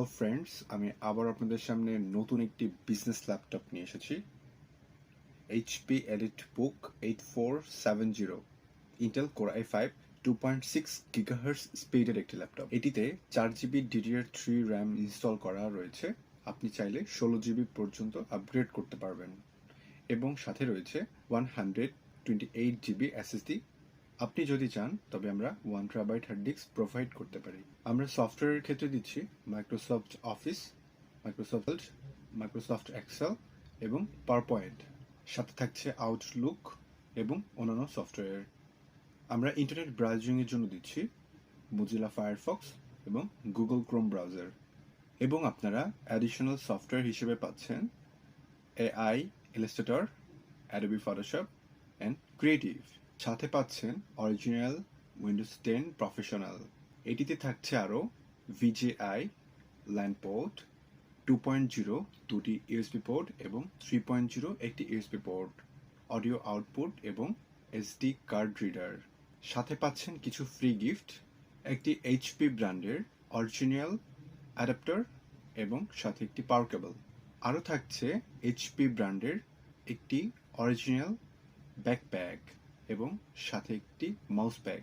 Hello friends, আমি আবার আপনাদের সামনে নতুন একটি বিজনেস ল্যাপটপ নিয়ে এসেছি। HP EliteBook 8470 Intel core i5 2.6 gigahertz স্পিডের একটি ল্যাপটপ। এটিতে 4GB DDR3 র্যাম ইনস্টল করা রয়েছে। আপনি চাইলে 16GB পর্যন্ত আপগ্রেড করতে পারবেন এবং সাথে রয়েছে 128GB SSD। আপনি যদি চান তবে আমরা 1TB হার্ড ডিস্ক প্রোভাইড করতে পারি। আমরা সফটওয়্যারের ক্ষেত্রে দিচ্ছি Microsoft Office, Microsoft Microsoft Excel এবং পাওয়ারপয়েন্ট। সাথে থাকছে আউটলুক এবং অন্যান্য সফটওয়্যার। আমরা ইন্টারনেট ব্রাউজিংয়ের জন্য দিচ্ছি মোজিলা ফায়ারফক্স এবং গুগল ক্রোম ব্রাউজার। এবং আপনারা অ্যাডিশনাল সফটওয়্যার হিসেবে পাচ্ছেন AI Illustrator, Adobe Photoshop and creative. সাথে পাচ্ছেন অরিজিনাল উইন্ডোজ 10 প্রফেশনাল। এটিতে থাকছে আরও VGA ল্যান পোর্ট, 2.0 দুটি ইউএসবি পোর্ট এবং 3.0 একটি ইউএসবি পোর্ট, অডিও আউটপুট এবং SD কার্ড রিডার। সাথে পাচ্ছেন কিছু ফ্রি গিফট, একটি HP ব্র্যান্ডের অরিজিনাল অ্যাডাপ্টার এবং সাথে একটি পাওয়ার কেবল। আরও থাকছে HP ব্র্যান্ডের একটি অরিজিনাল ব্যাকপ্যাক এবং সাথে একটি মাউস ব্যাগ।